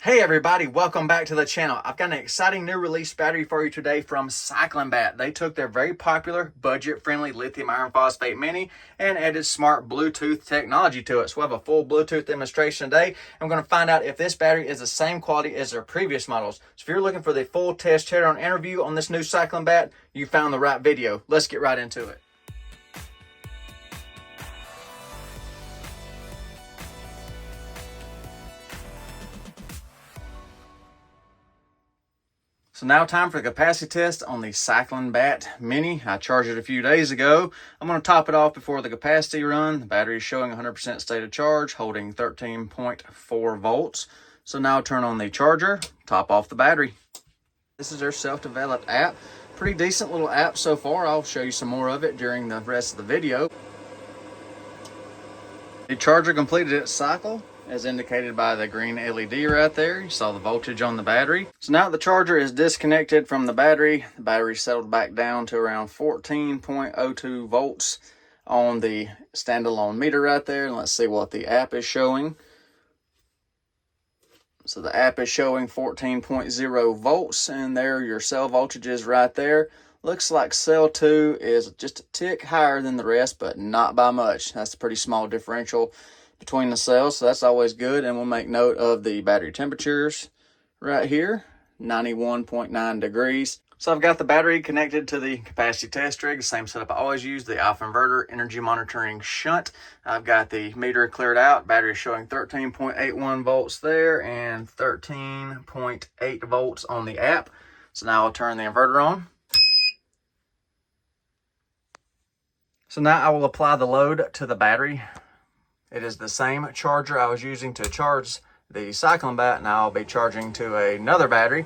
Hey everybody, welcome back to the channel. I've got an exciting new release battery for you today from CyclenBatt. They took their very popular, budget-friendly lithium iron phosphate mini and added smart Bluetooth technology to it. So we'll have a full Bluetooth demonstration today. I'm going to find out if this battery is the same quality as their previous models. So if you're looking for the full test teardown interview on this new CyclenBatt, you found the right video. Let's get right into it. So now time for the capacity test on the CyclenBatt Mini. I charged it a few days ago. I'm going to top it off before the capacity run. The battery is showing 100% state of charge, holding 13.4 volts. So now turn on the charger, top off the battery. This is their self-developed app. Pretty decent little app so far. I'll show you some more of it during the rest of the video. The charger completed its cycle, as indicated by the green LED right there. You saw the voltage on the battery. So now the charger is disconnected from the battery settled back down to around 14.02 volts on the standalone meter right there. And let's see what the app is showing. So the app is showing 14.0 volts, and there your cell voltage is right there. Looks like cell 2 is just a tick higher than the rest, but not by much. That's a pretty small differential between the cells, so that's always good. And we'll make note of the battery temperatures right here, 91.9 degrees. So I've got the battery connected to the capacity test rig, the same setup I always use, the alpha inverter, energy monitoring shunt. I've got the meter cleared out, battery showing 13.81 volts there and 13.8 volts on the app. So now I'll turn the inverter on. So now I will apply the load to the battery. It is the same charger I was using to charge the CyclenBatt. Now I'll be charging to another battery.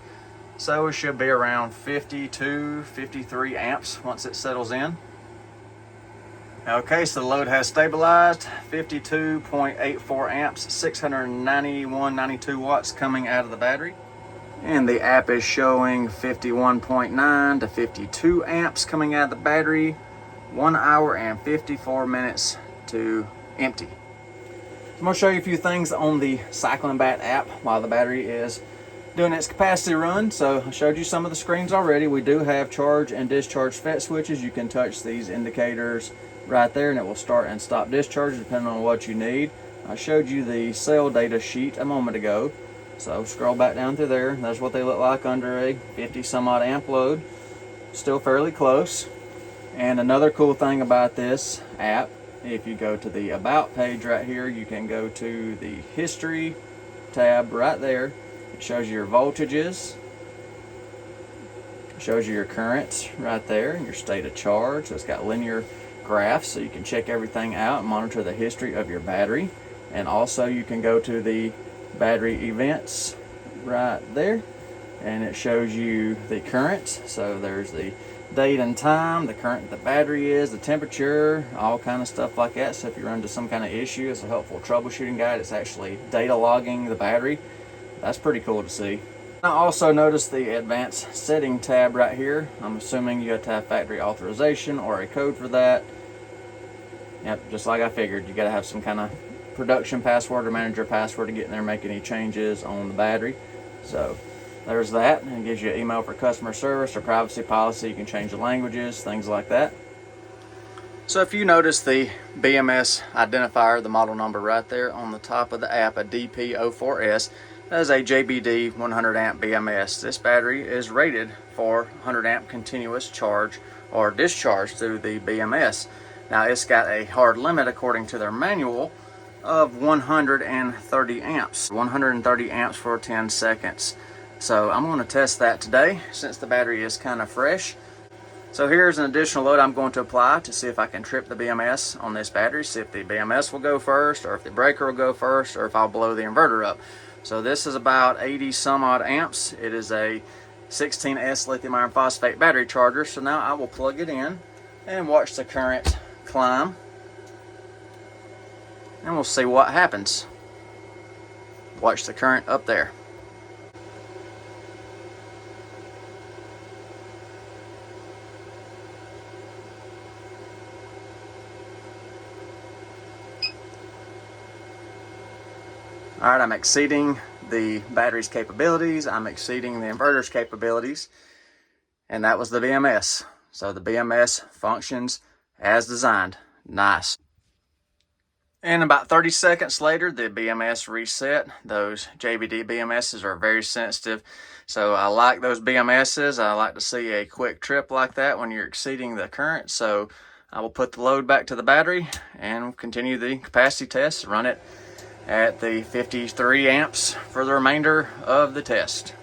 So it should be around 52, 53 amps once it settles in. Okay, so the load has stabilized. 52.84 amps, 691.92 watts coming out of the battery. And the app is showing 51.9 to 52 amps coming out of the battery. 1 hour and 54 minutes to empty. I'm going to show you a few things on the CyclenBatt app while the battery is doing its capacity run. So I showed you some of the screens already. We do have charge and discharge FET switches. You can touch these indicators right there and it will start and stop discharge depending on what you need. I showed you the cell data sheet a moment ago. So scroll back down through there. That's what they look like under a 50 some odd amp load. Still fairly close. And another cool thing about this app, if you go to the About page right here, you can go to the History tab right there. It shows you your voltages. It shows you your currents right there and your state of charge. So it's got linear graphs so you can check everything out and monitor the history of your battery. And also you can go to the battery events right there and it shows you the current. So there's the date and time, the current the battery is, the temperature, all kind of stuff like that. So if you run into some kind of issue, it's a helpful troubleshooting guide. It's actually data logging the battery. That's pretty cool to see. I also noticed the advanced setting tab right here. I'm assuming you have to have factory authorization or a code for that. Yep, just like I figured, you got to have some kind of production password or manager password to get in there and make any changes on the battery. So there's that, and it gives you an email for customer service or privacy policy. You can change the languages, things like that. So if you notice the BMS identifier, the model number right there on the top of the app, a DP04S, that is a JBD 100 amp BMS. This battery is rated for 100 amp continuous charge or discharge through the BMS. Now it's got a hard limit according to their manual of 130 amps. 130 amps for 10 seconds. So I'm going to test that today since the battery is kind of fresh. So here's an additional load I'm going to apply to see if I can trip the BMS on this battery, see if the BMS will go first or if the breaker will go first or if I'll blow the inverter up. So this is about 80 some odd amps. It is a 16S lithium iron phosphate battery charger. So now I will plug it in and watch the current climb and we'll see what happens. Watch the current up there. All right, I'm exceeding the battery's capabilities. I'm exceeding the inverter's capabilities. And that was the BMS. So the BMS functions as designed. Nice. And about 30 seconds later, the BMS reset. Those JBD BMSs are very sensitive. So I like those BMSs. I like to see a quick trip like that when you're exceeding the current. So I will put the load back to the battery and continue the capacity test. Run it at the 53 amps for the remainder of the test.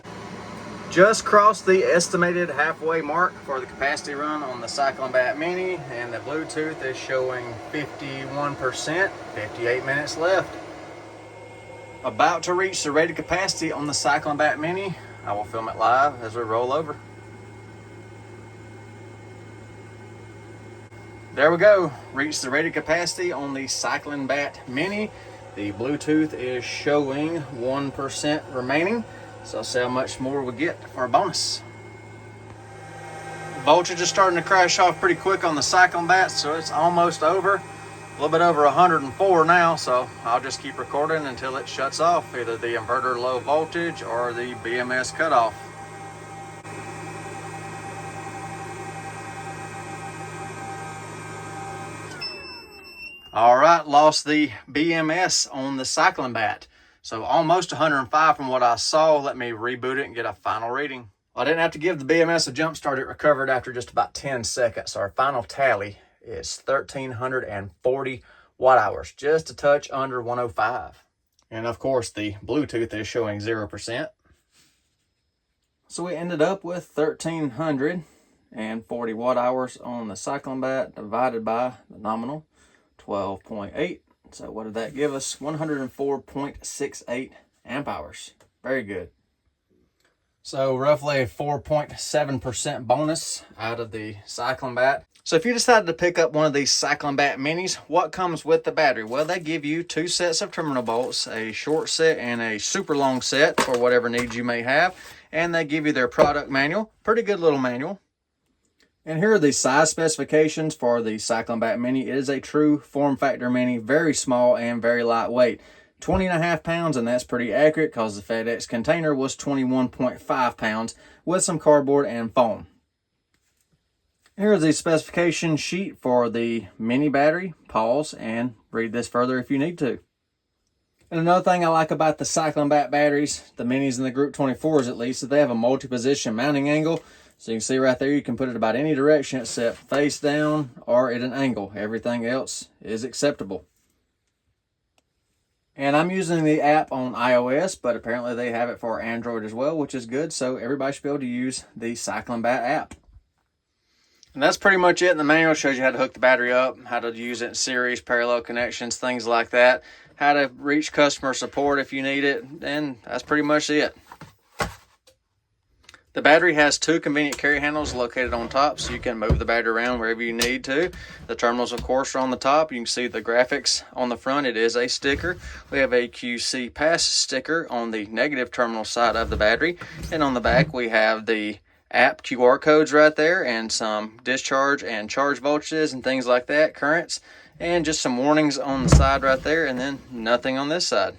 Just crossed the estimated halfway mark for the capacity run on the CyclenBatt Mini, and the Bluetooth is showing 51%, 58 minutes left. About to reach the rated capacity on the CyclenBatt Mini. I will film it live as we roll over. There we go, reached the rated capacity on the CyclenBatt Mini. The Bluetooth is showing 1% remaining. So I'll see how much more we get for a bonus. Voltage is starting to crash off pretty quick on the CyclenBatt, so it's almost over. A little bit over 104 now, so I'll just keep recording until it shuts off, either the inverter low voltage or the BMS cutoff. All right, lost the BMS on the CyclenBatt. So almost 105 from what I saw. Let me reboot it and get a final reading. I didn't have to give the BMS a jump start. It recovered after just about 10 seconds. So our final tally is 1,340 watt hours, just a touch under 105. And of course, the Bluetooth is showing 0%. So we ended up with 1,340 watt hours on the CyclenBatt divided by the nominal 12.8. So what did that give us? 104.68 amp hours. Very good. So roughly a 4.7% bonus out of the CyclenBatt. So if you decided to pick up one of these CyclenBatt Minis, what comes with the battery? Well, they give you 2 sets of terminal bolts, a short set and a super long set for whatever needs you may have. And they give you their product manual. Pretty good little manual. And here are the size specifications for the CyclenBatt Mini. It is a true form factor mini, very small and very lightweight. 20.5 pounds, and that's pretty accurate because the FedEx container was 21.5 pounds with some cardboard and foam. Here's the specification sheet for the mini battery. Pause and read this further if you need to. And another thing I like about the CyclenBatt batteries, the minis and the Group 24s at least, is they have a multi-position mounting angle. So you can see right there, you can put it about any direction except face down or at an angle. Everything else is acceptable. And I'm using the app on iOS, but apparently they have it for Android as well, which is good. So everybody should be able to use the CyclenBatt app. And that's pretty much it. The manual shows you how to hook the battery up, how to use it in series, parallel connections, things like that. How to reach customer support if you need it. And that's pretty much it. The battery has 2 convenient carry handles located on top, so you can move the battery around wherever you need to. The terminals, of course, are on the top. You can see the graphics on the front. It is a sticker. We have a QC pass sticker on the negative terminal side of the battery. And on the back, we have the app QR codes right there and some discharge and charge voltages and things like that, currents, and just some warnings on the side right there, and then nothing on this side.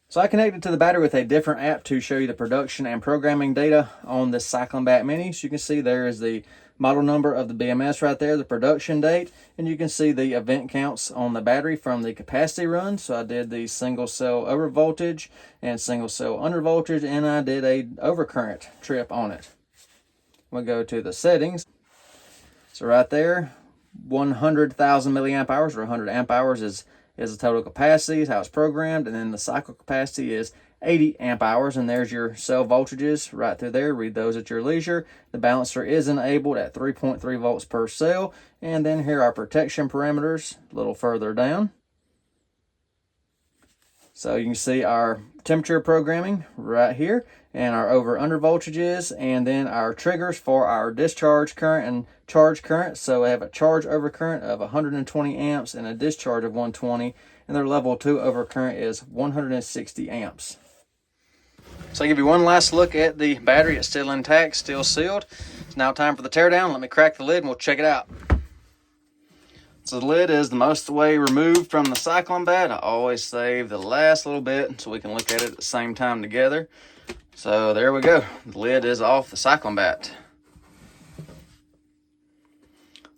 So I connected to the battery with a different app to show you the production and programming data on this CyclenBatt Mini. So you can see there is the model number of the BMS right there, the production date, and you can see the event counts on the battery from the capacity run. So I did the single cell over voltage and single cell under voltage, and I did a overcurrent trip on it. We'll go to the settings. So right there, 100,000 milliamp hours or 100 amp hours is the total capacity, is how it's programmed, and then the cycle capacity is 80 amp hours, and there's your cell voltages right through there. Read those at your leisure. The balancer is enabled at 3.3 volts per cell, and then here are protection parameters a little further down. So you can see our temperature programming right here, and our over under voltages, and then our triggers for our discharge current and charge current. So we have a charge over current of 120 amps and a discharge of 120, and their level 2 over current is 160 amps. So I'll give you one last look at the battery. It's still intact, still sealed. It's now time for the teardown. Let me crack the lid and we'll check it out. So the lid is the most way removed from the CyclenBatt. I always save the last little bit so we can look at it at the same time together. So there we go. The lid is off the CyclenBatt.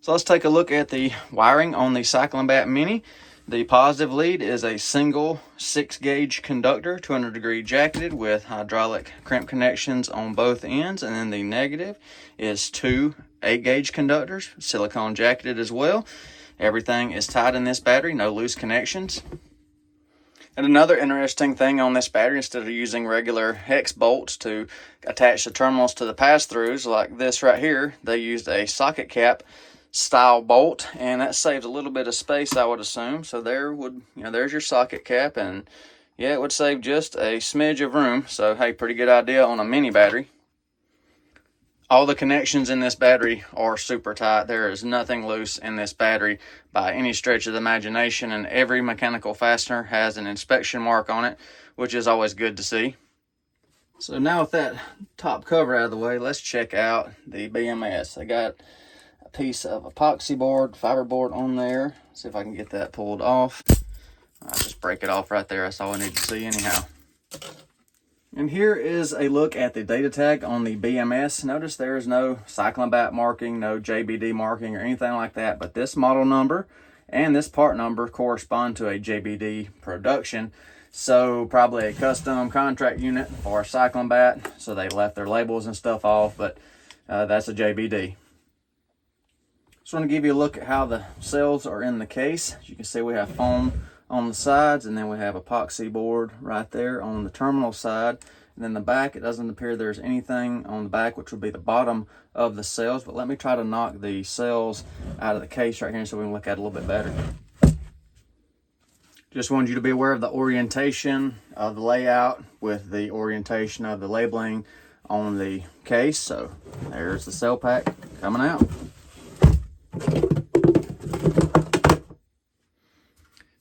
So let's take a look at the wiring on the CyclenBatt Mini. The positive lead is a single 6-gauge conductor, 200-degree jacketed with hydraulic crimp connections on both ends. And then the negative is 2 8-gauge conductors, silicone jacketed as well. Everything is tight in this battery, no loose connections. And another interesting thing on this battery, instead of using regular hex bolts to attach the terminals to the pass-throughs like this right here, they used a socket cap style bolt, and that saves a little bit of space, I would assume. So there's your socket cap, and yeah, it would save just a smidge of room. So hey, pretty good idea on a mini battery. All the connections in this battery are super tight. There is nothing loose in this battery by any stretch of the imagination, and every mechanical fastener has an inspection mark on it, which is always good to see. So now with that top cover out of the way, let's check out the BMS. I got a piece of epoxy board, fiber board on there. See if I can get that pulled off. I'll just break it off right there. That's all I need to see anyhow. And here is a look at the data tag on the BMS. Notice there is no CyclenBatt marking, no JBD marking or anything like that, but this model number and this part number correspond to a JBD production. So probably a custom contract unit for CyclenBatt, so they left their labels and stuff off, but that's a JBD. Just want to give you a look at how the cells are in the case. As you can see, we have foam on the sides, and then we have epoxy board right there on the terminal side. And then the back, it doesn't appear there's anything on the back, which would be the bottom of the cells. But let me try to knock the cells out of the case right here so we can look at it a little bit better. Just wanted you to be aware of the orientation of the layout with the orientation of the labeling on the case. So there's the cell pack coming out.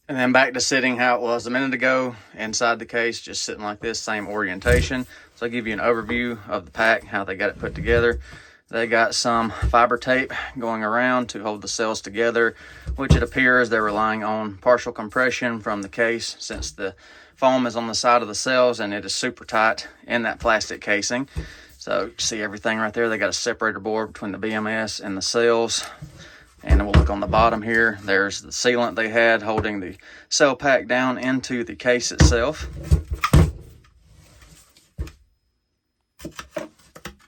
And then back to sitting how it was a minute ago inside the case, just sitting like this, same orientation. So I'll give you an overview of the pack, how they got it put together. They got some fiber tape going around to hold the cells together, which it appears they're relying on partial compression from the case, since the foam is on the side of the cells and it is super tight in that plastic casing. So you see everything right there. They got a separator board between the BMS and the cells. And we'll look on the bottom here. There's the sealant they had holding the cell pack down into the case itself.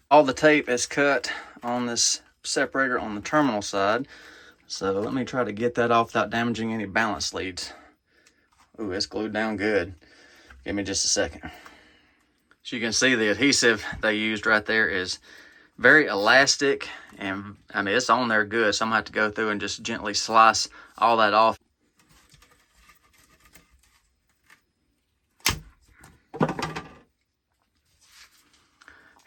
All the tape is cut on this separator on the terminal side. So let me try to get that off without damaging any balance leads. Ooh, it's glued down good. Give me just a second. As you can see, the adhesive they used right there is very elastic, and I mean, it's on there good, so I'm gonna have to go through and just gently slice all that off.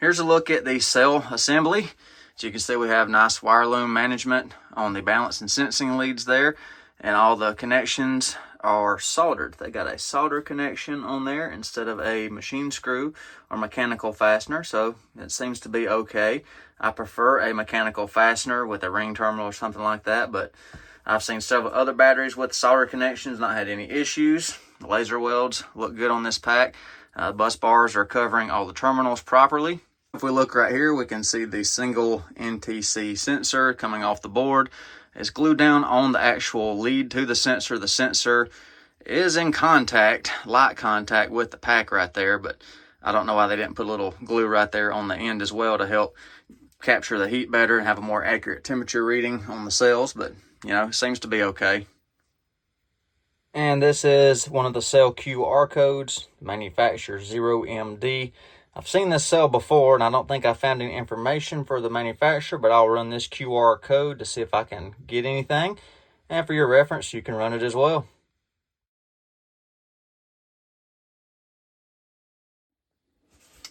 Here's a look at the cell assembly. As you can see, we have nice wire loom management on the balance and sensing leads there, and all the connections are soldered. They got a solder connection on there instead of a machine screw or mechanical fastener, so it seems to be okay. I prefer a mechanical fastener with a ring terminal or something like that, but I've seen several other batteries with solder connections, not had any issues. The laser welds look good on this pack. The bus bars are covering all the terminals properly. If we look right here, we can see the single NTC sensor coming off the board. It's glued down on the actual lead to the sensor. The sensor is in contact, light contact with the pack right there, but I don't know why they didn't put a little glue right there on the end as well to help capture the heat better and have a more accurate temperature reading on the cells, but you know, it seems to be okay. And this is one of the cell QR codes, manufacturer 0MD. I've seen this cell before, and I don't think I found any information for the manufacturer, but I'll run this QR code to see if I can get anything. And for your reference, you can run it as well.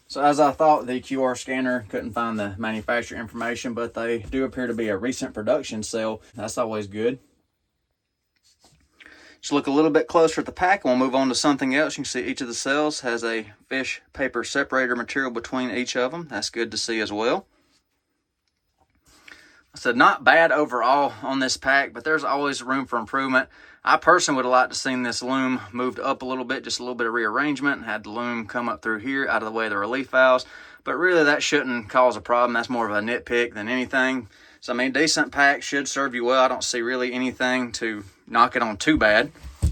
So as I thought, the QR scanner couldn't find the manufacturer information, but they do appear to be a recent production cell. That's always good. Just look a little bit closer at the pack, and we'll move on to something else. You can see each of the cells has a fish paper separator material between each of them. That's good to see as well. So not bad overall on this pack, but there's always room for improvement. I personally would have liked to seen this loom moved up a little bit, just a little bit of rearrangement, and had the loom come up through here out of the way of the relief valves. But really that shouldn't cause a problem. That's more of a nitpick than anything. So I mean, decent pack, should serve you well. I don't see really anything to knock it on too bad. I'm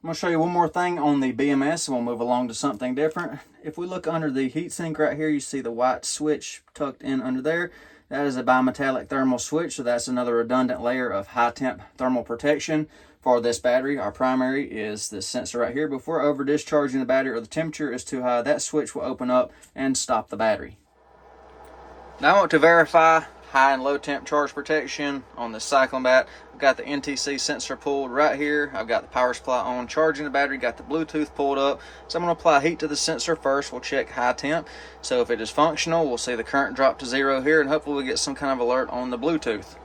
going to show you one more thing on the BMS and we'll move along to something different. If we look under the heatsink right here, you see the white switch tucked in under there. That is a bimetallic thermal switch, so that's another redundant layer of high temp thermal protection for this battery. Our primary is this sensor right here. Before over discharging the battery or the temperature is too high, that switch will open up and stop the battery. Now I want to verify high and low temp charge protection on the CyclenBatt. I've got the NTC sensor pulled right here. I've got the power supply on, charging the battery, got the Bluetooth pulled up. So I'm going to apply heat to the sensor first. We'll check high temp. So if it is functional, we'll see the current drop to 0 here, and hopefully we'll get some kind of alert on the Bluetooth.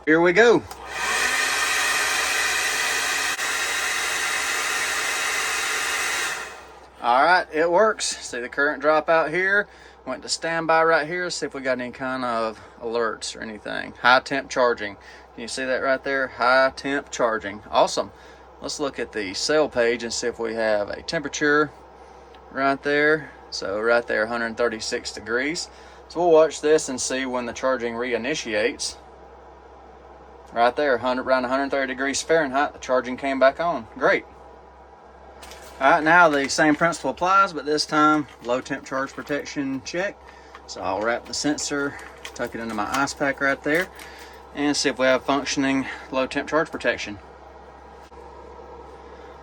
Here we go. All right, it works. See the current drop out here. Went to standby right here, see if we got any kind of alerts or anything. High temp charging. Can you see that right there? High temp charging. Awesome. Let's look at the cell page and see if we have a temperature right there. So right there, 136 degrees. So we'll watch this and see when the charging reinitiates. Right there, around 130 degrees Fahrenheit, the charging came back on. Great. All right, now the same principle applies, but this time low temp charge protection check. So I'll wrap the sensor, tuck it into my ice pack right there, and see if we have functioning low temp charge protection.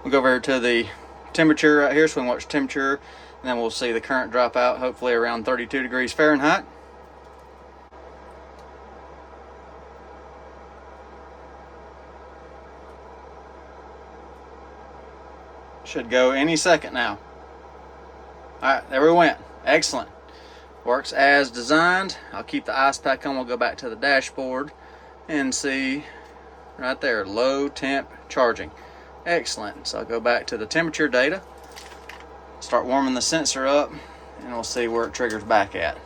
We'll go over to the temperature right here, so we can watch temperature, and then we'll see the current drop out, hopefully around 32 degrees Fahrenheit. Should go any second now. All right, there we went. Excellent. Works as designed. I'll keep the ice pack on. We'll go back to the dashboard and see right there, low temp charging. Excellent. So I'll go back to the temperature data, start warming the sensor up, and we'll see where it triggers back at.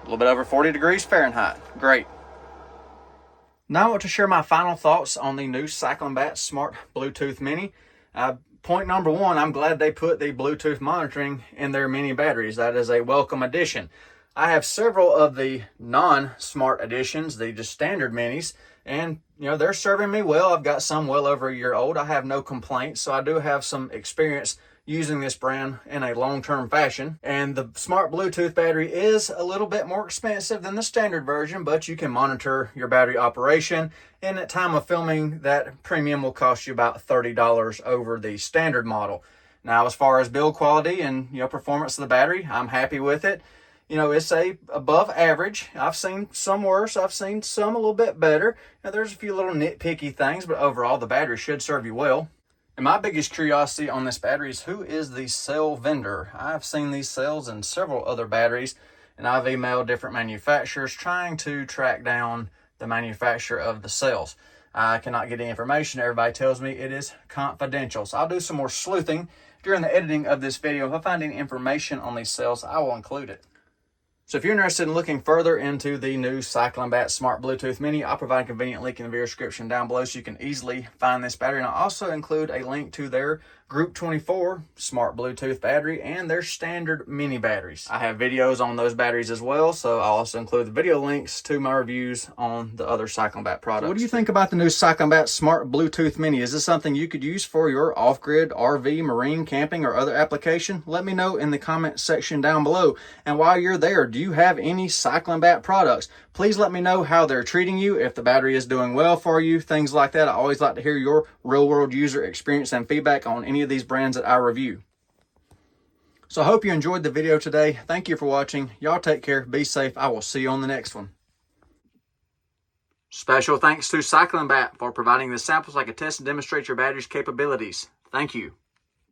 A little bit over 40 degrees Fahrenheit. Great. Now I want to share my final thoughts on the new CyclenBatt Smart Bluetooth Mini. Point number one, I'm glad they put the Bluetooth monitoring in their mini batteries. That is a welcome addition. I have several of the non-smart editions, the just standard minis, and they're serving me well. I've got some well over a year old. I have no complaints, so I do have some experience using this brand in a long-term fashion. And the smart Bluetooth battery is a little bit more expensive than the standard version, but you can monitor your battery operation. And at time of filming, that premium will cost you about $30 over the standard model. Now, as far as build quality and performance of the battery, I'm happy with it. It's above average. I've seen some worse. I've seen some a little bit better. Now, there's a few little nitpicky things, but overall, the battery should serve you well. And my biggest curiosity on this battery is who is the cell vendor? I've seen these cells in several other batteries, and I've emailed different manufacturers trying to track down the manufacturer of the cells. I cannot get any information. Everybody tells me it is confidential. So I'll do some more sleuthing during the editing of this video. If I find any information on these cells, I will include it. So if you're interested in looking further into the new CyclenBatt Smart Bluetooth Mini, I'll provide a convenient link in the video description down below so you can easily find this battery. And I'll also include a link to their Group 24 Smart Bluetooth battery and their standard mini batteries. I have videos on those batteries as well, so I'll also include the video links to my reviews on the other CyclenBatt products. So what do you think about the new CyclenBatt Smart Bluetooth Mini? Is this something you could use for your off-grid RV, marine, camping, or other application? Let me know in the comment section down below. And while you're there, do you have any CyclenBatt products? Please let me know how they're treating you, if the battery is doing well for you, things like that. I always like to hear your real-world user experience and feedback on any of these brands that I review. So I hope you enjoyed the video today. Thank you for watching. Y'all take care. Be safe. I will see you on the next one. Special thanks to CyclenBatt for providing the samples so I can test and demonstrate your battery's capabilities. Thank you.